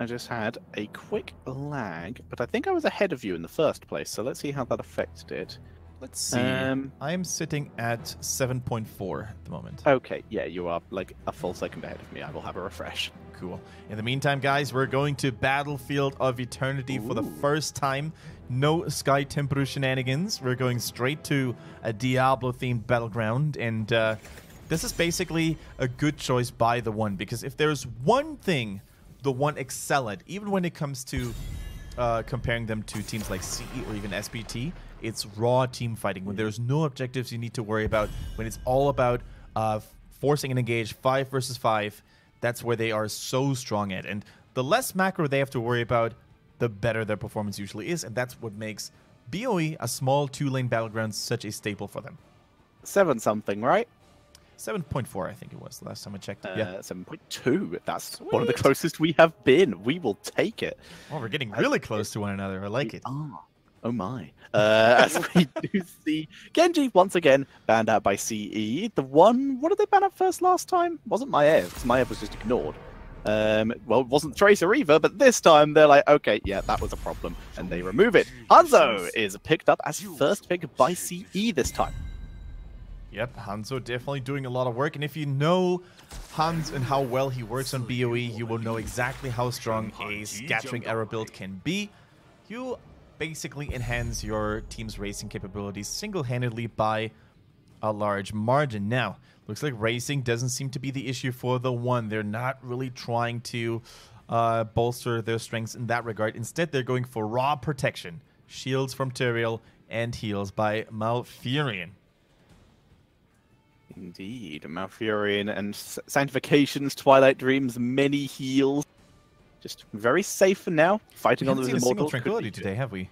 I just had a quick lag, but I think I was ahead of you in the first place, so let's see how that affected it. Let's see. I'm sitting at 7.4 at the moment. Okay, yeah, you are like a full second ahead of me. I will have a refresh. Cool. In the meantime, guys, we're going to Battlefield of Eternity for the first time. No Sky Temporal shenanigans. We're going straight to a Diablo-themed battleground, and this is basically a good choice by TheOne, because if there's one thing TheOne excel at, even when it comes to comparing them to teams like CE or even SBT, it's raw team fighting. When there's no objectives you need to worry about, when it's all about forcing an engage 5 versus 5, that's where they are so strong at. And the less macro they have to worry about, the better their performance usually is. And that's what makes BOE, a small 2-lane battleground, such a staple for them. 7-something, right? 7.4, I think it was the last time I checked. Yeah, 7.2. That's Sweet. One of the closest we have been. We will take it. Oh, we're getting really close to one another. I like it. Oh my. As we do see Genji once again banned out by CE. TheOne, what did they ban out first last time? Wasn't Maev, because Maev was just ignored. Well, it wasn't Tracer either, but this time they're like, okay, yeah, that was a problem, and they remove it. Hanzo is picked up as first pick by CE this time. Yep, Hanzo definitely doing a lot of work, and if you know Hans and how well he works on BOE, you will know exactly how strong a scattering arrow build can be. You basically enhance your team's racing capabilities single-handedly by a large margin. Now, looks like racing doesn't seem to be the issue for TheOne. They're not really trying to bolster their strengths in that regard. Instead, they're going for raw protection. Shields from Tyrael and heals by Malfurion. Indeed, Malfurion and Sanctifications, Twilight Dreams, many heals. Just very safe for now, fighting on the Immortal. Tranquility today, have we?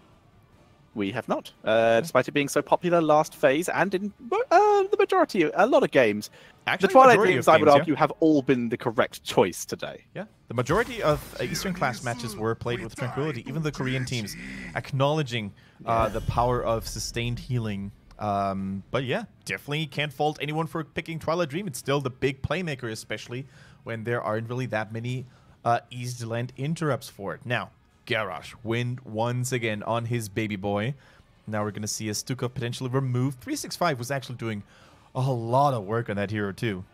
We have not, despite it being so popular last phase and in the majority, a lot of games. Actually, the Twilight Dreams, I would argue, have all been the correct choice today. Yeah, the majority of Eastern class matches were played with Tranquility, even the Korean teams acknowledging the power of sustained healing. But yeah, definitely can't fault anyone for picking Twilight Dream. It's still the big playmaker, especially when there aren't really that many easy to land interrupts for it. Now, Garrosh win once again on his baby boy. Now we're going to see a Stukov potentially removed. 365 was actually doing a lot of work on that hero too.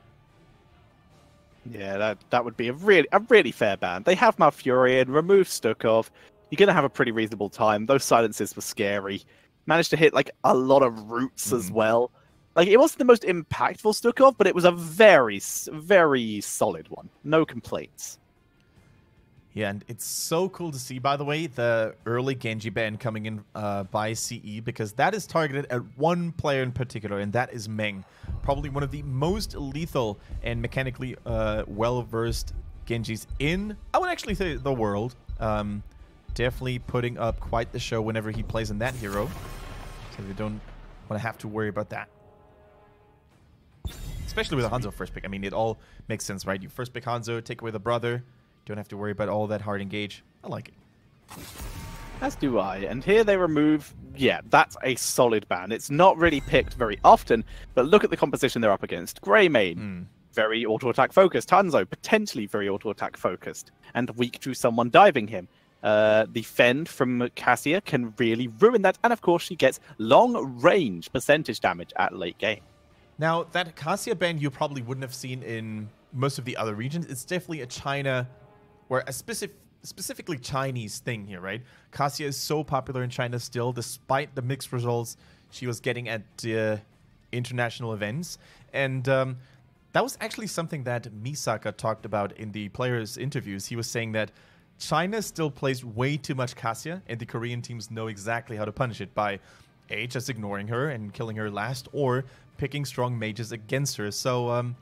Yeah, that would be a really fair ban. They have Malfurion, remove Stukov. You're going to have a pretty reasonable time. Those silences were scary. Managed to hit like a lot of roots as well. Like, it wasn't the most impactful Stukov, but it was a very, very solid one. No complaints. Yeah, and it's so cool to see, by the way, the early Genji ban coming in by CE, because that is targeted at one player in particular, and that is Meng. Probably one of the most lethal and mechanically well-versed Genjis in, I would actually say, the world. Definitely putting up quite the show whenever he plays in that hero, so they don't want to have to worry about that. Especially with a Hanzo first pick. I mean, it all makes sense, right? You first pick Hanzo, take away the brother. Don't have to worry about all that hard engage. I like it. As do I. And here they remove... Yeah, that's a solid ban. It's not really picked very often, but look at the composition they're up against. Greymane, very auto-attack focused. Hanzo, potentially very auto-attack focused. And weak to someone diving him. The Fend from Cassia can really ruin that. And of course, she gets long-range percentage damage at late game. Now, that Cassia ban you probably wouldn't have seen in most of the other regions. It's definitely a China... or a specifically Chinese thing here, right? Cassia is so popular in China still, despite the mixed results she was getting at international events. And that was actually something that Misaka talked about in the players' interviews. He was saying that China still plays way too much Cassia, and the Korean teams know exactly how to punish it by just ignoring her and killing her last, or picking strong mages against her. So,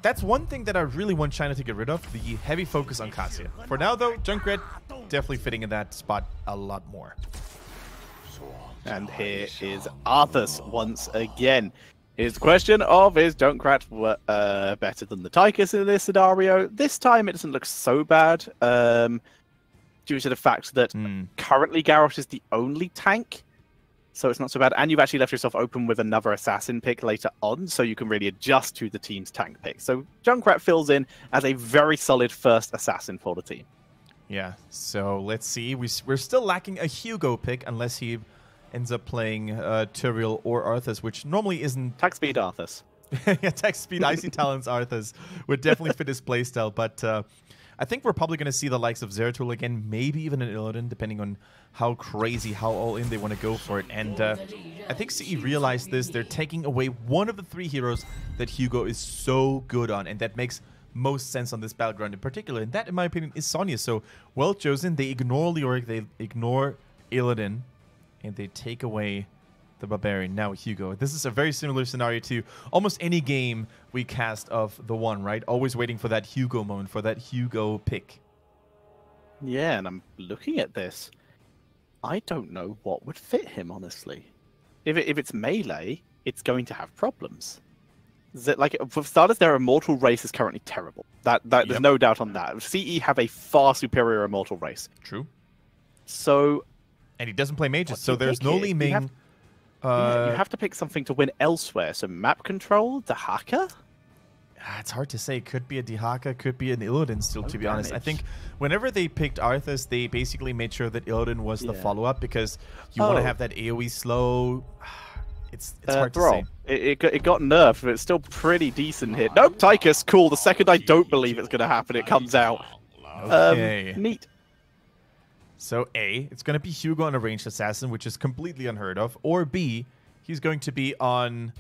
that's one thing that I really want China to get rid of, the heavy focus on Cassia. For now, though, Junkrat definitely fitting in that spot a lot more. And here is Arthas once again. Here's the question of, is Junkrat better than the Tychus in this scenario? This time it doesn't look so bad, due to the fact that currently Garrosh is the only tank So it's not so bad. And you've actually left yourself open with another assassin pick later on, so you can really adjust to the team's tank pick. So Junkrat fills in as a very solid first assassin for the team. Yeah, so let's see. We're still lacking a Hugo pick unless he ends up playing Tyrael or Arthas, which normally isn't... Attack speed Arthas. Yeah, attack speed, Icy Talons Arthas would definitely fit his playstyle, but I think we're probably going to see the likes of Zeratul again, maybe even an Illidan, depending on how crazy, how all-in they want to go for it. And I think CE realized this. They're taking away one of the 3 heroes that Hugo is so good on, and that makes most sense on this battleground in particular. And that, in my opinion, is Sonya. So, well chosen. They ignore Leoric, they ignore Illidan, and they take away the Barbarian, now Hugo. This is a very similar scenario to almost any game we cast of TheOne, right? Always waiting for that Hugo moment, for that Hugo pick. Yeah, and I'm looking at this. I don't know what would fit him, honestly. If it's melee, it's going to have problems. Like, for starters, their immortal race is currently terrible. There's no doubt on that. CE have a far superior immortal race. True. So, and he doesn't play mages, so there's no Li Ming. You have to pick something to win elsewhere. So map control, Dehaka? It's hard to say. Could be a Dehaka, could be an Illidan still, to be honest. I think whenever they picked Arthas, they basically made sure that Illidan was the follow-up, because you want to have that AoE slow. It's hard to say. It got nerfed, but it's still pretty decent hit. Nope, Tychus, cool. The second I don't believe it's going to happen, it comes out. Okay. Neat. So A, it's going to be Hugo on a ranged assassin, which is completely unheard of. Or B, he's going to be on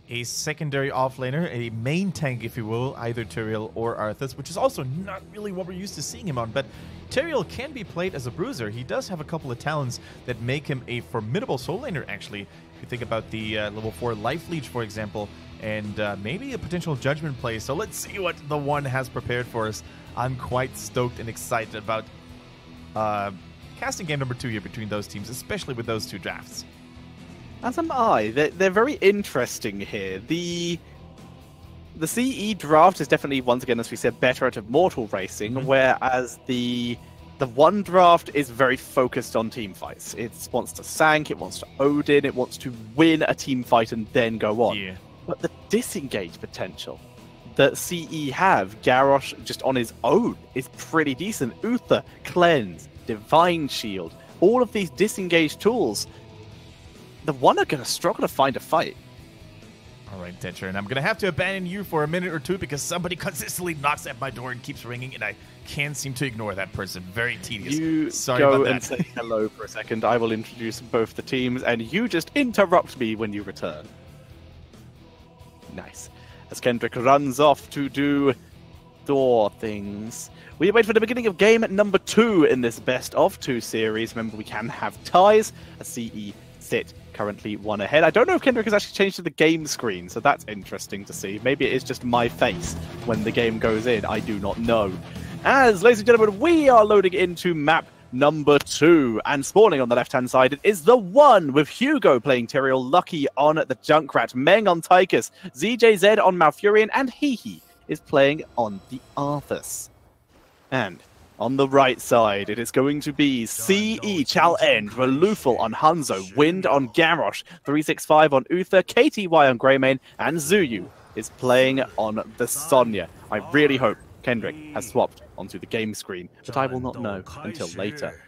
a secondary offlaner, a main tank, if you will, either Tyrael or Arthas, which is also not really what we're used to seeing him on. But Tyrael can be played as a bruiser. He does have a couple of talents that make him a formidable soul laner, actually. If you think about the level 4 Life Leech, for example, and maybe a potential Judgment play. So let's see what TheOne has prepared for us. I'm quite stoked and excited about casting game number 2 here between those teams, especially with those 2 drafts. As am I. They're very interesting here. The CE draft is definitely, once again, as we said, better at immortal racing, whereas the one draft is very focused on team fights. It wants to Sank, it wants to Odin, it wants to win a team fight and then go on. Yeah. But the disengage potential that CE have, Garrosh just on his own, is pretty decent. Uther, Cleanse, Divine Shield, all of these disengage tools, TheOne are going to struggle to find a fight. All right, Tetra, and I'm going to have to abandon you for a minute or two because somebody consistently knocks at my door and keeps ringing, and I can't seem to ignore that person. Very tedious. Sorry about that. And say hello for a second. I will introduce both the teams, and you just interrupt me when you return. Nice. As Kendrick runs off to do Thor things. We wait for the beginning of game number 2 in this best of 2 series. Remember, we can have ties. A CE sit currently 1 ahead. I don't know if Kendrick has actually changed to the game screen, so that's interesting to see. Maybe it is just my face when the game goes in. I do not know. As, ladies and gentlemen, we are loading into map number 2, and spawning on the left-hand side it is TheOne, with Hugo playing Tyrael, Lucky on the Junkrat, Meng on Tychus, ZJZ on Malfurion, and Hehe is playing on the Arthas. And on the right side, it is going to be CE, Chal-End, Relufal on Hanzo, Wind on Garrosh, 365 on Uther, KTY on Greymane, and Zuyu is playing on the Sonya. I really hope Kendrick has swapped onto the game screen, but I will not know until later.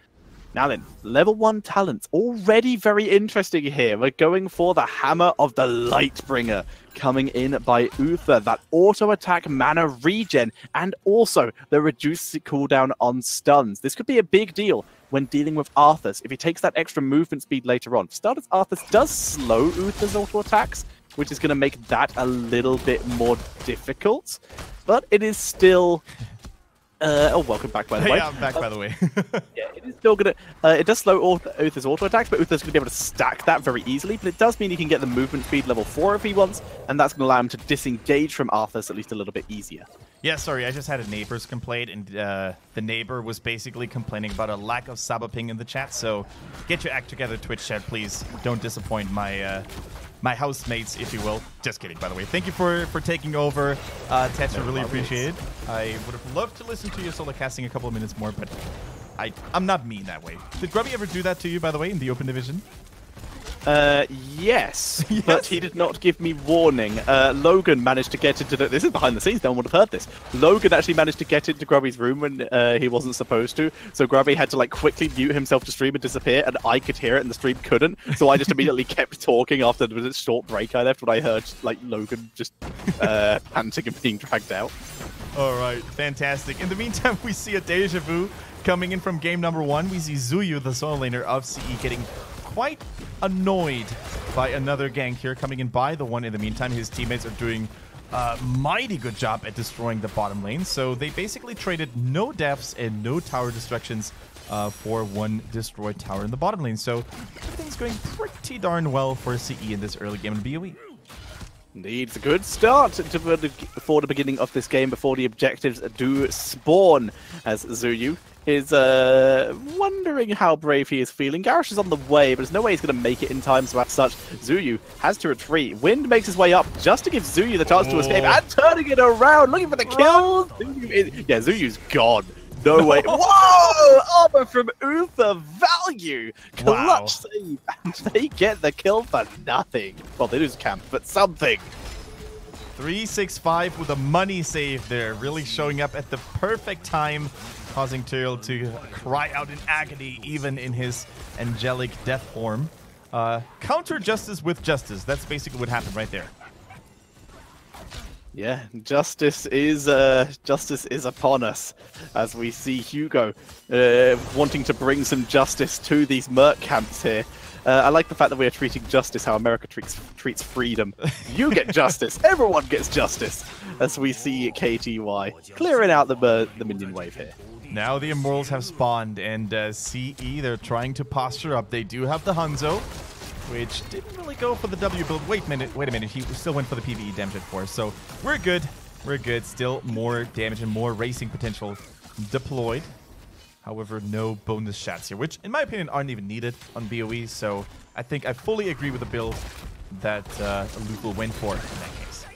Now then, level 1 talents, already very interesting here. We're going for the Hammer of the Lightbringer, coming in by Uther, that auto-attack mana regen, and also the reduced cooldown on stuns. This could be a big deal when dealing with Arthas, if he takes that extra movement speed later on. For starters, Arthas does slow Uther's auto-attacks, which is going to make that a little bit more difficult, but it is still... welcome back, by the way. Yeah, I'm back, by the way. Yeah, it is still gonna... it does slow Uther's auto-attacks, but Uther's gonna be able to stack that very easily, but it does mean he can get the movement speed level 4 if he wants, and that's gonna allow him to disengage from Arthas at least a little bit easier. Yeah, sorry, I just had a neighbor's complaint, and the neighbor was basically complaining about a lack of Sabaping in the chat, so get your act together, Twitch chat, please. Don't disappoint my... my housemates, if you will. Just kidding, by the way. Thank you for taking over, Tetra. Really appreciate it. I would have loved to listen to your solo casting a couple of minutes more, but I'm not mean that way. Did Grubby ever do that to you, by the way, in the open division? Yes, but he did not give me warning. Logan managed to get into this is behind the scenes, no one would have heard this. Logan actually managed to get into Grubby's room when he wasn't supposed to, so Grubby had to like quickly mute himself to stream and disappear, and I could hear it and the stream couldn't, so I just immediately kept talking after the short break I left when I heard like Logan just panting and being dragged out. Alright, fantastic. In the meantime, we see a deja vu coming in from game number 1. We see Zuyu, the solo laner of CE, getting quite annoyed by another gank here coming in by TheOne. In the meantime, his teammates are doing a mighty good job at destroying the bottom lane. So they basically traded no deaths and no tower destructions for one destroyed tower in the bottom lane. So everything's going pretty darn well for CE in this early game in BOE. Needs a good start for the beginning of this game before the objectives do spawn, as Zuyu is wondering how brave he is feeling. Garrosh is on the way, but there's no way he's going to make it in time, so as such, Zuyu has to retreat. Wind makes his way up just to give Zuyu the chance to escape, and turning it around, looking for the kill. Zuyu's gone. No way. Whoa! Armor from Uther. Value. Clutch save. And they get the kill for nothing. Well, they lose camp, but something. 365 with a money save there. Really showing up at the perfect time, causing Tyrael to cry out in agony, even in his angelic death form. Counter justice with justice. That's basically what happened right there. Yeah, justice is upon us, as we see Hugo wanting to bring some justice to these merc camps here. I like the fact that we are treating justice how America treats freedom. You get justice, everyone gets justice, as we see KTY clearing out the minion wave here. Now the Immortals have spawned, and CE, they're trying to posture up. They do have the Hanzo, which didn't really go for the W build. Wait a minute, he still went for the PvE damage at 4, so we're good. We're good. Still more damage and more racing potential deployed. However, no bonus shots here, which in my opinion aren't even needed on BOE, so I think I fully agree with the build that Luke went for in that case.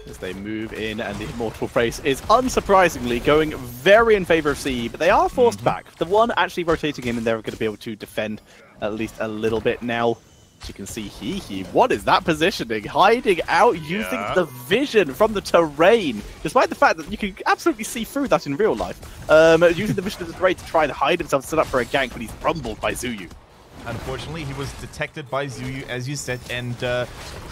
As they move in, and the Immortal Race is unsurprisingly going very in favor of CE, but they are forced back. TheOne actually rotating in, and they're going to be able to defend at least a little bit now. As you can see, what is that positioning? Hiding out using the vision from the terrain, despite the fact that you can absolutely see through that in real life. Using the vision of the terrain to try and hide himself, set up for a gank, but he's rumbled by Zuyu. Unfortunately, he was detected by Zuyu, as you said, and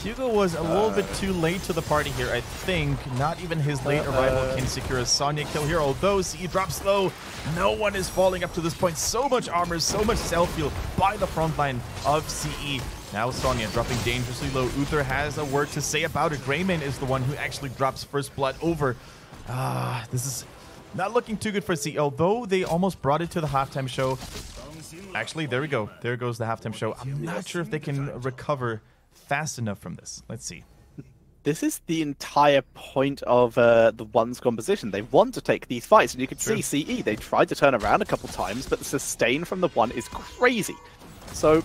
Hugo was a little bit too late to the party here, I think. Not even his late arrival can secure a Sonya kill here, although CE drops low. No one is falling up to this point. So much armor, so much self-heal by the front line of CE. Now Sonya dropping dangerously low. Uther has a word to say about it. Greymane is the one who actually drops first blood over. This is not looking too good for CE, although they almost brought it to the halftime show. Actually, there we go. There goes the halftime show. I'm not sure if they can recover fast enough from this. Let's see. This is the entire point of TheOne's composition. They want to take these fights, and you can see CE. They tried to turn around a couple times, but the sustain from TheOne is crazy. So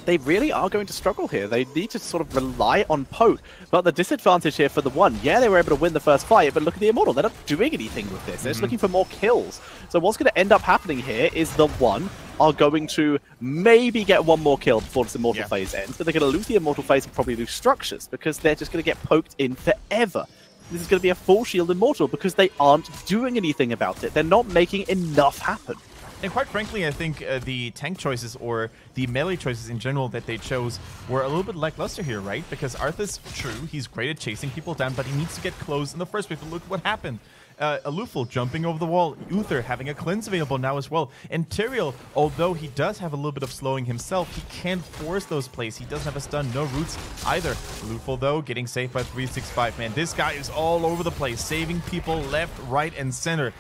they really are going to struggle here. They need to sort of rely on poke. But the disadvantage here for TheOne, yeah, they were able to win the first fight, but look at the Immortal. They're not doing anything with this. They're just looking for more kills. So what's going to end up happening here is TheOne are going to maybe get one more kill before this Immortal phase ends, but they're going to lose the Immortal phase and probably lose structures because they're just going to get poked in forever. This is going to be a full shield Immortal because they aren't doing anything about it. They're not making enough happen. And quite frankly, I think the tank choices or the melee choices in general that they chose were a little bit lackluster here, right? Because Arthas, true, he's great at chasing people down, but he needs to get close in the first place. But look what happened. Alufal jumping over the wall. Uther having a cleanse available now as well. And Tyrael, although he does have a little bit of slowing himself, he can't force those plays. He doesn't have a stun, no roots either. Alufal, though, getting saved by 365. Man, this guy is all over the place, saving people left, right, and center.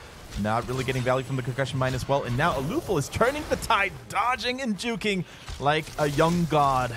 Not really getting value from the concussion mine as well. And now Alufal is turning the tide, dodging and juking like a young god.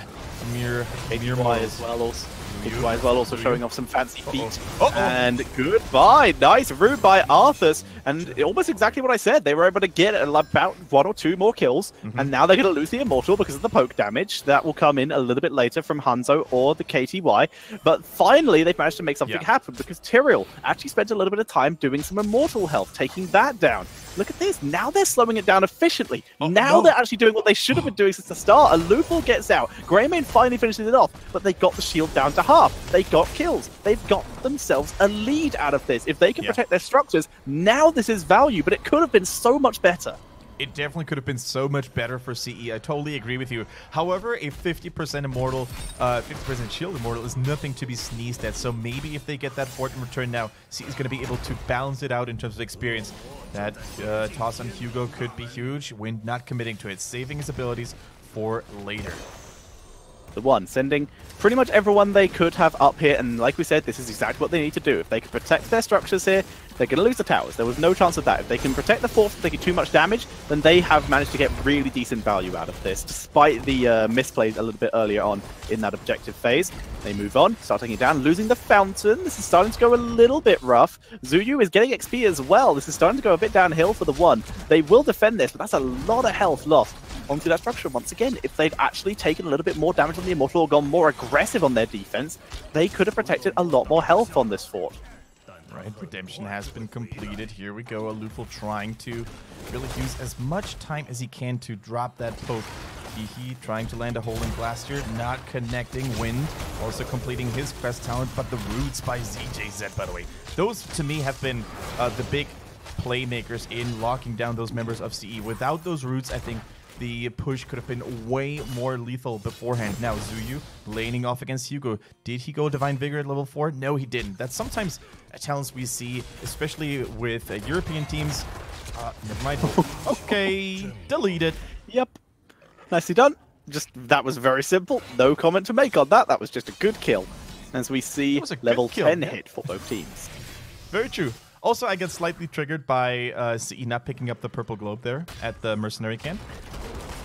Mere as well also. KTY as well, also showing off some fancy feet. And goodbye. Nice root by Arthas. And almost exactly what I said. They were able to get about 1 or 2 more kills. And now they're going to lose the Immortal because of the poke damage. That will come in a little bit later from Hanzo or the KTY. But finally, they've managed to make something happen because Tyrael actually spent a little bit of time doing some Immortal health, taking that down. Look at this. Now they're slowing it down efficiently. Now they're actually doing what they should have been doing since the start. A Lufel gets out. Greymane finally finishes it off, but they got the shield down to half. They got kills. They've got themselves a lead out of this. If they can protect their structures, now this is value, but it could have been so much better. It definitely could have been so much better for CE. I totally agree with you. However, a 50% immortal, 50% shield immortal is nothing to be sneezed at. So maybe if they get that fort in return now, CE is going to be able to balance it out in terms of experience. That toss on Hugo could be huge. Wind not committing to it, saving his abilities for later. TheOne sending pretty much everyone they could have up here, and like we said, this is exactly what they need to do. If they can protect their structures here, they're going to lose the towers. There was no chance of that. If they can protect the fort from taking too much damage, then they have managed to get really decent value out of this, despite the misplays a little bit earlier on in that objective phase. They move on, start taking it down, losing the fountain. This is starting to go a little bit rough. Zuyu is getting XP as well. This is starting to go a bit downhill for TheOne. They will defend this, but that's a lot of health lost onto that structure. Once again, if they'd actually taken a little bit more damage on the Immortal or gone more aggressive on their defense, they could have protected a lot more health on this fort. Right, redemption has been completed. Here we go. Lufel trying to really use as much time as he can to drop that poke. He trying to land a hole in Blaster, not connecting. Wind also completing his crest talent, but the roots by ZJZ, by the way. Those, to me, have been the big playmakers in locking down those members of CE. Without those roots, I think the push could have been way more lethal beforehand. Now, Zuyu laning off against Hugo. Did he go Divine Vigor at level 4? No, he didn't. That's sometimes a challenge we see, especially with European teams. Never mind. Okay, delete it. Yep. Nicely done. Just, that was very simple. No comment to make on that. That was just a good kill. As we see level 10 hit for both teams. Very true. Also, I get slightly triggered by CE not picking up the purple globe there at the mercenary camp.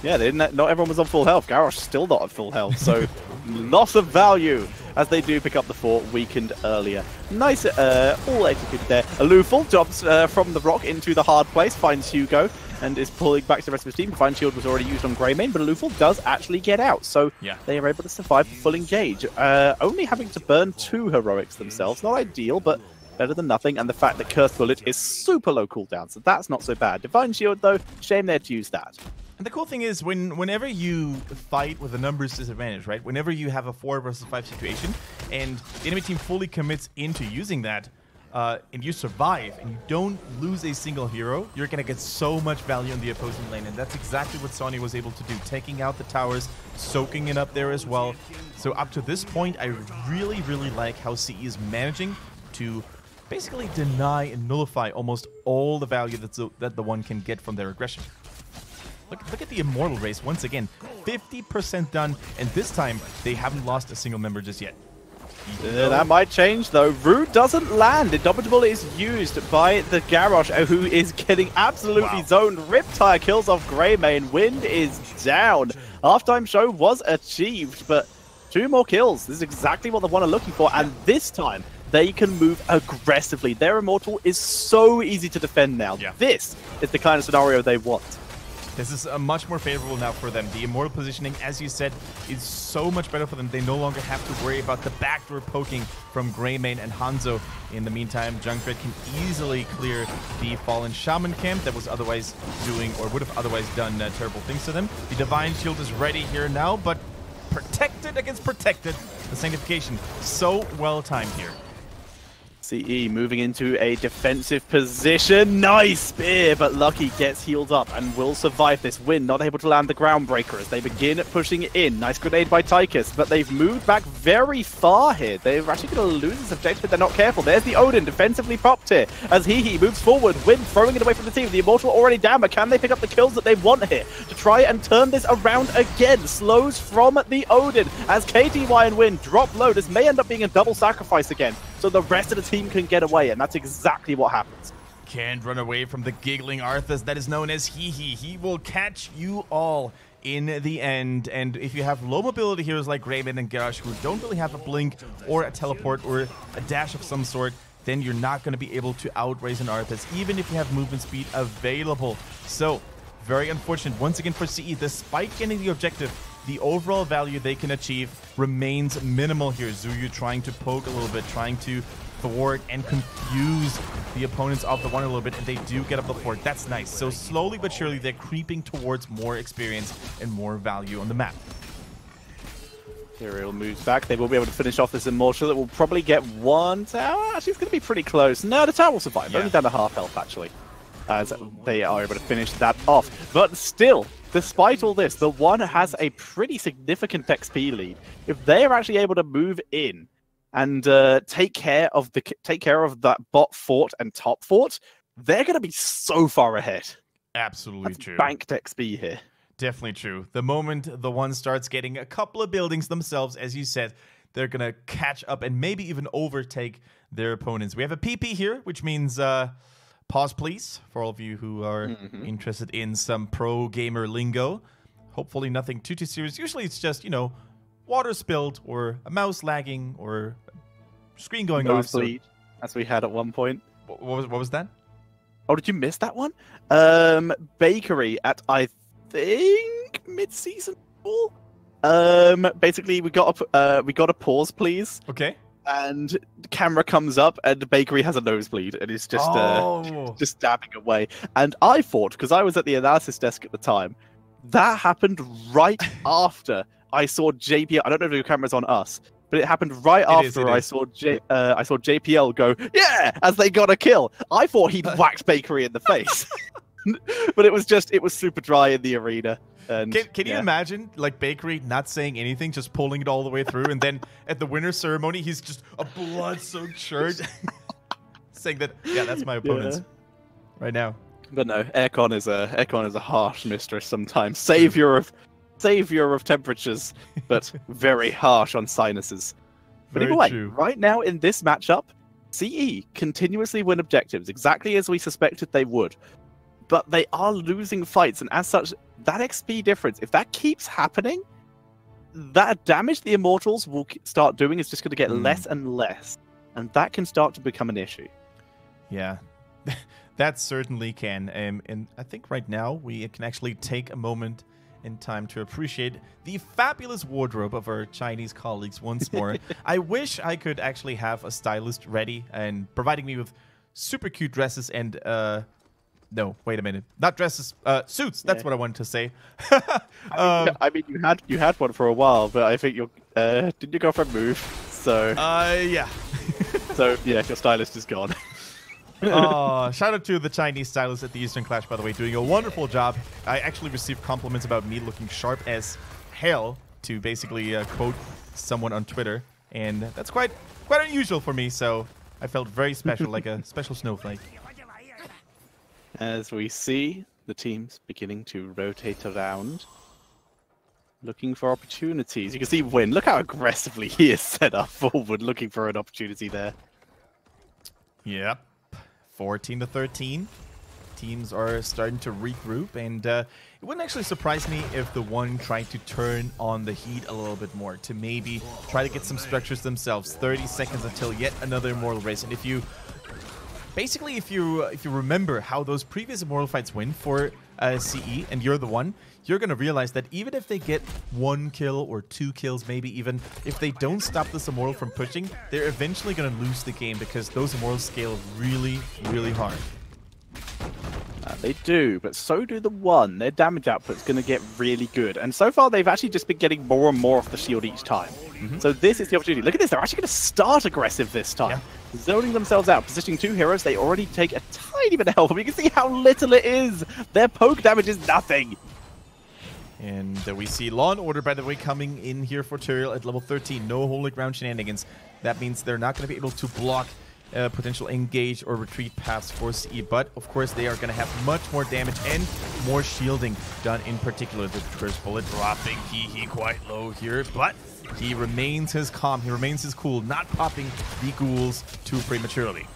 Yeah, not everyone was on full health. Garrosh still not at full health, so loss of value as they do pick up the fort weakened earlier. Nice, all executed there. Lufel jumps from the rock into the hard place, finds Hugo, and is pulling back to the rest of his team. Divine Shield was already used on Greymane, but Lufel does actually get out, so they are able to survive the full engage. Only having to burn 2 heroics themselves, not ideal, but better than nothing, and the fact that Curse Bullet is super low cooldown, so that's not so bad. Divine Shield, though, shame there to use that. And the cool thing is, whenever you fight with a numbers disadvantage, right? Whenever you have a 4 versus 5 situation, and the enemy team fully commits into using that, and you survive, and you don't lose a single hero, you're going to get so much value in the opposing lane, and that's exactly what Sonny was able to do, taking out the towers, soaking it up there as well. So up to this point, I really, really like how CE is managing to basically deny and nullify almost all the value that TheOne can get from their aggression. Look at the Immortal race once again. 50% done, and this time they haven't lost a single member just yet. That might change though. Root doesn't land. Indomitable is used by the Garrosh, who is getting absolutely zoned. Riptire kills off Greymane. Wind is down. Halftime show was achieved, but 2 more kills. This is exactly what TheOne are looking for, and this time they can move aggressively. Their Immortal is so easy to defend now. This is the kind of scenario they want. This is much more favorable now for them. The Immortal positioning, as you said, is so much better for them. They no longer have to worry about the backdoor poking from Greymane and Hanzo. In the meantime, Junkrat can easily clear the Fallen Shaman camp that was otherwise doing, or would have otherwise done terrible things to them. The Divine Shield is ready here now, but protected against protected. The Sanctification, so well timed here. CE moving into a defensive position. Nice spear, but Lucky gets healed up and will survive this. Win not able to land the Groundbreaker as they begin pushing in. Nice grenade by Tychus, but they've moved back very far here. They're actually going to lose this objective if they're not careful. There's the Odin defensively propped here as Hehe moves forward. Win throwing it away from the team. The Immortal already down, but can they pick up the kills that they want here to try and turn this around again? Slows from the Odin as KTY and Win drop low. This may end up being a double sacrifice again, so the rest of the team can get away, and that's exactly what happens. Can't run away from the giggling Arthas that is known as Hehe. He will catch you all in the end. And if you have low mobility heroes like Greyman and Garage who don't really have a blink or a teleport or a dash of some sort, then you're not going to be able to outrace an Arthas, even if you have movement speed available. So, very unfortunate once again for CE. Despite getting the objective, the overall value they can achieve remains minimal here. Zuyu trying to poke a little bit, trying to thwart and confuse the opponents of the one a little bit, and they do get up the fort. That's nice. So slowly but surely, they're creeping towards more experience and more value on the map. Imperial moves back. They will be able to finish off this Immortal. It will probably get one tower. Actually, it's going to be pretty close. No, the tower will survive. Yeah. Only down to half health, actually, as they are able to finish that off. But still, despite all this, the one has a pretty significant XP lead. If they are actually able to move in and take care of that bot fort and top fort, they're going to be so far ahead. Absolutely That's true. Banked XP here. Definitely true. The moment the one starts getting a couple of buildings themselves, as you said, they're going to catch up and maybe even overtake their opponents. We have a PP here, which means pause, please, for all of you who are interested in some pro gamer lingo. Hopefully nothing too serious. Usually it's just, you know, water spilled or a mouse lagging or screen going off. Nosebleed, as we had at one point. What was that? Oh, did you miss that one? Bakery at, I think, mid-season 4. Basically, we got a pause, please. Okay. And the camera comes up, and the Bakery has a nosebleed, and it's just just stabbing away. And I thought, because I was at the analysis desk at the time, that happened right after I saw JPL. I don't know if the camera's on us, but it happened right after I saw JPL go, yeah, as they got a kill. I thought he'd whacked Bakery in the face. But it was super dry in the arena. And, can you imagine, like, Bakery not saying anything, just pulling it all the way through, and then at the winner's ceremony, he's just a blood-soaked shirt saying that, yeah, that's my opponent's right now. But no, Aircon is a harsh mistress sometimes. Savior of temperatures, but very harsh on sinuses. But either way, right now in this matchup, CE continuously win objectives, exactly as we suspected they would. But they are losing fights, and as such, that XP difference, if that keeps happening, that damage the Immortals will start doing is just going to get less and less, and that can start to become an issue. Yeah, that certainly can. And I think right now we can actually take a moment in time to appreciate the fabulous wardrobe of our Chinese colleagues once more. I wish I could actually have a stylist ready and providing me with super cute dresses and no, wait a minute. Not dresses, suits. That's what I wanted to say. I mean, you had one for a while, but I think didn't your girlfriend move? So yeah. So yeah, your stylist is gone. Shout out to the Chinese stylist at the Eastern Clash, by the way, doing a wonderful job. I actually received compliments about me looking sharp as hell, to basically quote someone on Twitter, and that's quite unusual for me. So I felt very special, like a special snowflake. As we see the teams beginning to rotate around, looking for opportunities. You can see Win. Look how aggressively he is set up forward, looking for an opportunity there. Yep. 14-13. Teams are starting to regroup, and it wouldn't actually surprise me if the one tried to turn on the heat a little bit more to maybe try to get some structures themselves. 30 seconds until yet another Immortal race, and if you remember how those previous Immortal fights went for CE, and you're the one, you're going to realize that even if they get 1 kill or 2 kills, maybe even, if they don't stop this Immortal from pushing, they're eventually going to lose the game because those Immortals scale really, really hard. They do, but so do the one. Their damage output's going to get really good. And so far, they've actually just been getting more and more off the shield each time. So this is the opportunity. Look at this. They're actually going to start aggressive this time. Yeah. Zoning themselves out. Positioning 2 heroes. They already take a tiny bit of health. But you can see how little it is. Their poke damage is nothing. And we see Law and Order, by the way, coming in here for Tyrael at level 13. No holy ground shenanigans. That means they're not going to be able to block potential engage or retreat paths for CE, but of course they are going to have much more damage and more shielding done, in particular. The first bullet dropping he quite low here, but he remains his calm, he remains his cool, not popping the ghouls too prematurely.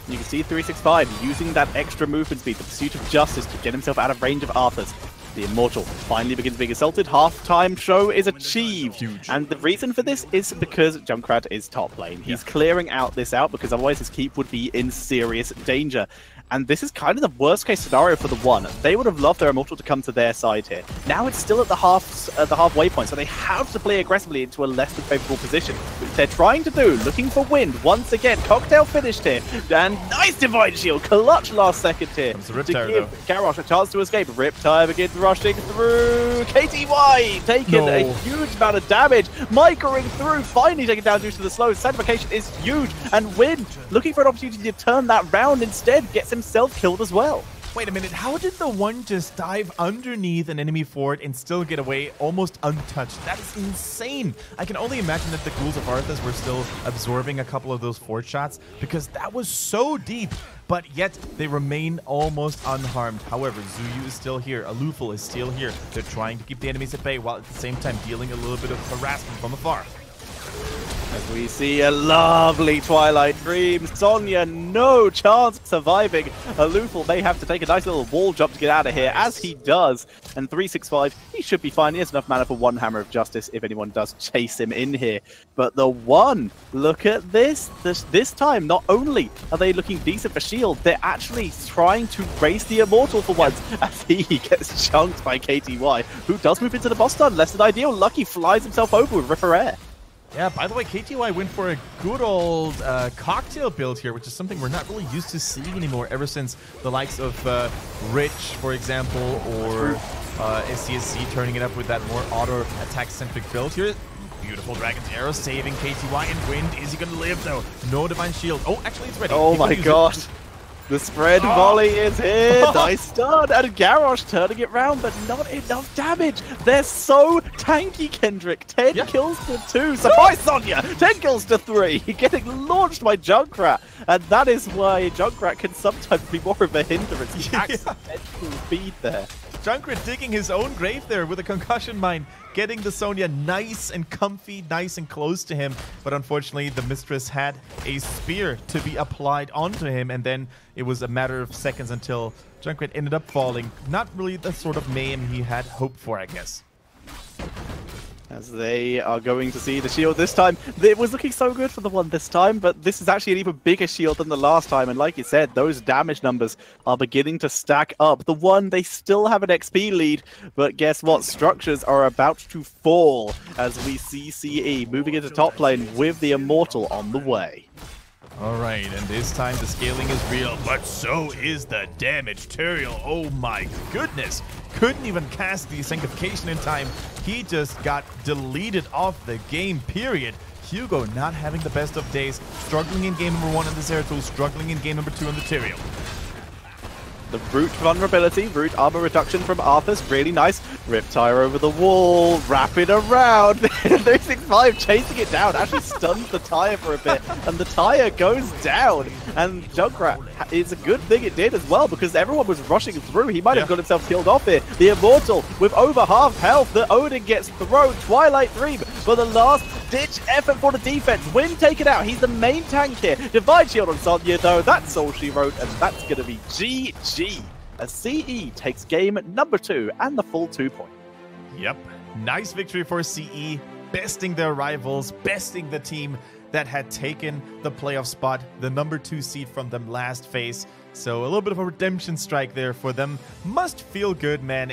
You can see 365 using that extra movement speed, the pursuit of justice, to get himself out of range of Arthas. The Immortal finally begins being assaulted. Half-time show is achieved. Huge. And the reason for this is because Junkrat is top lane. He's clearing out because otherwise his keep would be in serious danger. And this is kind of the worst case scenario for the One. They would have loved their Immortal to come to their side here. Now it's still at the halfway point, so they have to play aggressively into a less than favorable position, which they're trying to do, looking for wind once again. Cocktail finished here, and nice Divine Shield, clutch last second here to give Garrosh a chance to escape. Riptide begins rushing through. KTY taking a huge amount of damage, microing through, finally taken down due to the slow. Sanctification is huge, and Wind looking for an opportunity to turn that round instead, gets himself killed as well. Wait a minute, how did the One just dive underneath an enemy fort and still get away almost untouched? That is insane. I can only imagine that the Ghouls of Arthas were still absorbing a couple of those fort shots, because that was so deep, but yet they remain almost unharmed. However, Zuyu is still here, Alufal is still here. They're trying to keep the enemies at bay while at the same time dealing a little bit of harassment from afar. As we see a lovely Twilight Dream. Sonya, no chance of surviving. Alufal may have to take a nice little wall jump to get out of here, as he does. And 365, he should be fine. He has enough mana for one Hammer of Justice if anyone does chase him in here. But the One, look at this. This time, not only are they looking decent for shield, they're actually trying to race the Immortal for once, as he gets chunked by KTY, who does move into the boss stun. Less than ideal. Lucky flies himself over with Ripper Air. Yeah, by the way, KTY went for a good old cocktail build here, which is something we're not really used to seeing anymore ever since the likes of Rich, for example, or SCSC turning it up with that more auto-attack-centric build here. Beautiful Dragon's Arrow saving KTY and Wind. Is he going to live, though? No Divine Shield. Oh, actually, it's ready. Oh my god. The spread volley is here. Nice stun. And Garrosh turning it round, but not enough damage. They're so tanky, Kendrick. 10 kills to 2. Surprise, Sonya. 10 kills to 3. Getting launched by Junkrat. And that is why Junkrat can sometimes be more of a hindrance. He accidental feed there. Junkrat digging his own grave there with a concussion mine, getting the Sonya nice and comfy, nice and close to him. But unfortunately, the Mistress had a spear to be applied onto him, and then it was a matter of seconds until Junkrat ended up falling. Not really the sort of mayhem he had hoped for, I guess. As they are going to see the shield this time. It was looking so good for the One this time, but this is actually an even bigger shield than the last time. And like you said, those damage numbers are beginning to stack up. The One, they still have an XP lead, but guess what? Structures are about to fall as we see CE moving into top lane with the Immortal on the way. Alright, and this time the scaling is real, but so is the damage. Tyrael, oh my goodness, couldn't even cast the Sanctification in time. He just got deleted off the game, period. Hugo not having the best of days, struggling in game number 1 on the Zeratul, struggling in game number 2 on the Tyrael. The Root vulnerability, Root armor reduction from Arthas, really nice. Riptire over the wall, wrap it around. 365 chasing it down, actually stuns the tire for a bit, and the tire goes down. And Junkrat, it's a good thing it did as well, because everyone was rushing through. He might have got himself killed off here. The Immortal with over half health, the Odin gets thrown. Twilight Dream for the last ditch effort for the defense. Wind taken out, he's the main tank here. Divine Shield on Sonya though, that's all she wrote, and that's going to be GG. As CE takes game number 2 and the full 2 point. Yep, nice victory for CE, besting their rivals, besting the team that had taken the playoff spot, the number 2 seed from them last phase. So a little bit of a redemption strike there for them. Must feel good, man.